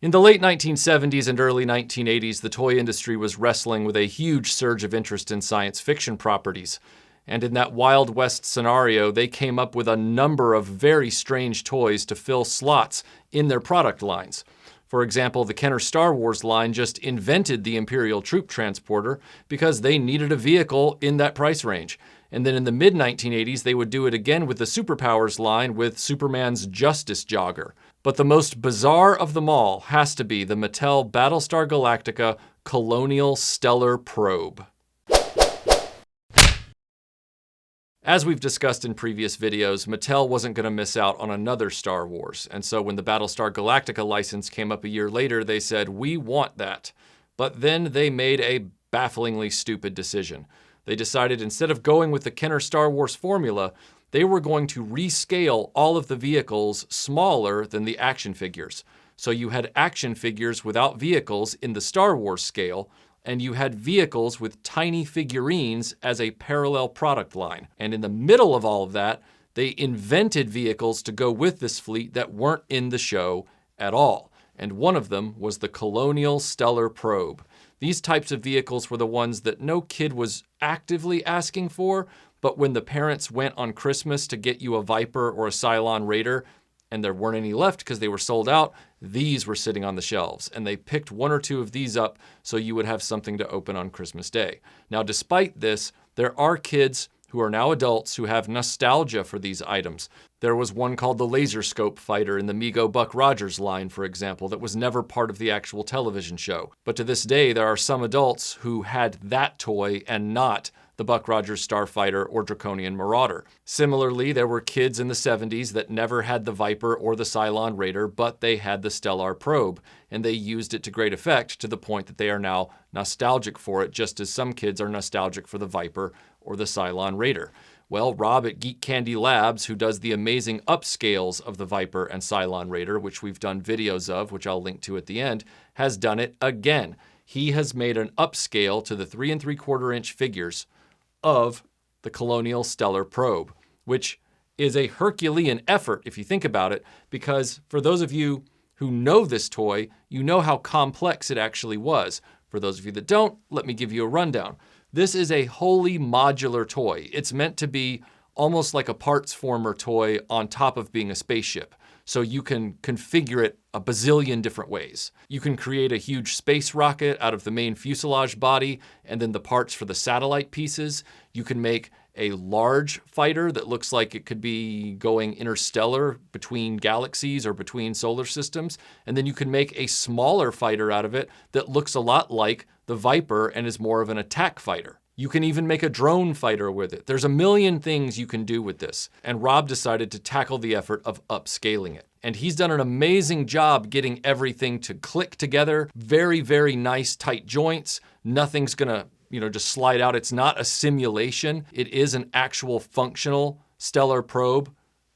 In the late 1970s and early 1980s, the toy industry was wrestling with a huge surge of interest in science fiction properties. And in that Wild West scenario, they came up with a number of very strange toys to fill slots in their product lines. For example, the Kenner Star Wars line just invented the Imperial Troop Transporter because they needed a vehicle in that price range. And then in the mid-1980s, they would do it again with the Superpowers line with Superman's Justice Jogger. But the most bizarre of them all has to be the Mattel Battlestar Galactica Colonial Stellar Probe. As we've discussed in previous videos, Mattel wasn't going to miss out on another Star Wars, and so when the Battlestar Galactica license came up a year later, they said, "We want that." But then they made a bafflingly stupid decision. They decided instead of going with the Kenner Star Wars formula, they were going to rescale all of the vehicles smaller than the action figures. So you had action figures without vehicles in the Star Wars scale, and you had vehicles with tiny figurines as a parallel product line. And in the middle of all of that, they invented vehicles to go with this fleet that weren't in the show at all. And one of them was the Colonial Stellar Probe. These types of vehicles were the ones that no kid was actively asking for, but when the parents went on Christmas to get you a Viper or a Cylon Raider, and there weren't any left because they were sold out, these were sitting on the shelves. And they picked one or two of these up so you would have something to open on Christmas Day. Now, despite this, there are kids who are now adults who have nostalgia for these items. There was one called the Laser Scope Fighter in the Mego Buck Rogers line, for example, that was never part of the actual television show. But to this day, there are some adults who had that toy and not the Buck Rogers Starfighter or Draconian Marauder. Similarly, there were kids in the 70s that never had the Viper or the Cylon Raider, but they had the Stellar Probe, and they used it to great effect to the point that they are now nostalgic for it, just as some kids are nostalgic for the Viper or the Cylon Raider. Well, Rob at GeekCandyLabs, who does the amazing upscales of the Viper and Cylon Raider, which we've done videos of, which I'll link to at the end, has done it again. He has made an upscale to the 3 3/4 inch figures of the Colonial Stellar Probe, which is a Herculean effort if you think about it, because for those of you who know this toy, you know how complex it actually was. For those of you that don't, let me give you a rundown. This is a wholly modular toy. It's meant to be almost like a parts former toy on top of being a spaceship. So you can configure it a bazillion different ways. You can create a huge space rocket out of the main fuselage body and then the parts for the satellite pieces. You can make a large fighter that looks like it could be going interstellar between galaxies or between solar systems. And then you can make a smaller fighter out of it that looks a lot like the Viper and is more of an attack fighter. You can even make a drone fighter with it. There's a million things you can do with this. And Rob decided to tackle the effort of upscaling it. And he's done an amazing job getting everything to click together. Very, very nice tight joints. Nothing's gonna, just slide out. It's not a simulation. It is an actual functional Stellar Probe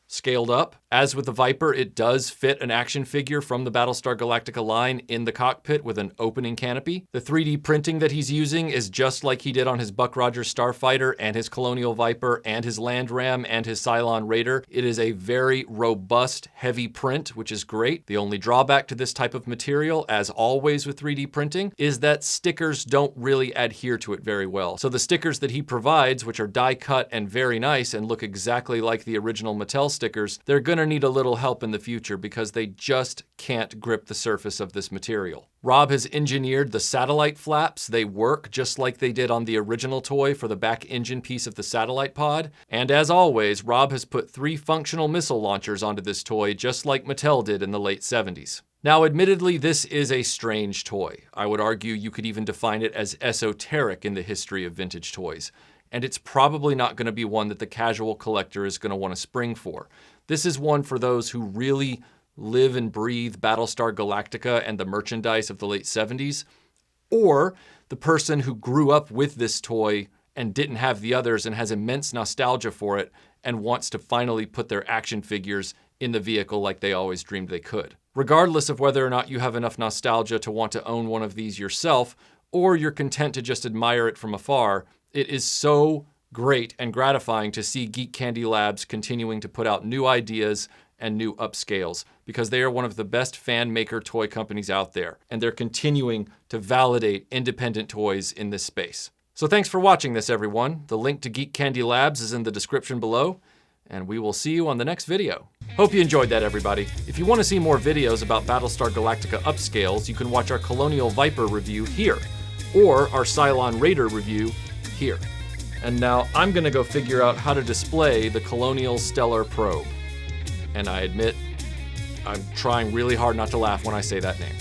scaled up. As with the Viper, it does fit an action figure from the Battlestar Galactica line in the cockpit with an opening canopy. The 3D printing that he's using is just like he did on his Buck Rogers Starfighter and his Colonial Viper and his Land Ram and his Cylon Raider. It is a very robust, heavy print, which is great. The only drawback to this type of material, as always with 3D printing, is that stickers don't really adhere to it very well. So the stickers that he provides, which are die cut and very nice and look exactly like the original Mattel stickers, they're gonna need a little help in the future because they just can't grip the surface of this material. Rob has engineered the satellite flaps. They work just like they did on the original toy for the back engine piece of the satellite pod. And as always, Rob has put 3 functional missile launchers onto this toy, just like Mattel did in the late 70s. Now, admittedly, this is a strange toy. I would argue you could even define it as esoteric in the history of vintage toys. And it's probably not going to be one that the casual collector is going to want to spring for. This is one for those who really live and breathe Battlestar Galactica and the merchandise of the late 70s, or the person who grew up with this toy and didn't have the others and has immense nostalgia for it and wants to finally put their action figures in the vehicle like they always dreamed they could. Regardless of whether or not you have enough nostalgia to want to own one of these yourself, or you're content to just admire it from afar, it is so great and gratifying to see GeekCandyLabs continuing to put out new ideas and new upscales. because they are one of the best fan maker toy companies out there, and they're continuing to validate independent toys in this space. So thanks for watching this, everyone. The link to GeekCandyLabs is in the description below, and we will see you on the next video. Hope you enjoyed that, everybody. If you want to see more videos about Battlestar Galactica upscales, you can watch our Colonial Viper review here, or our Cylon Raider review here. And now I'm gonna go figure out how to display the Colonial Stellar Probe. And I admit, I'm trying really hard not to laugh when I say that name.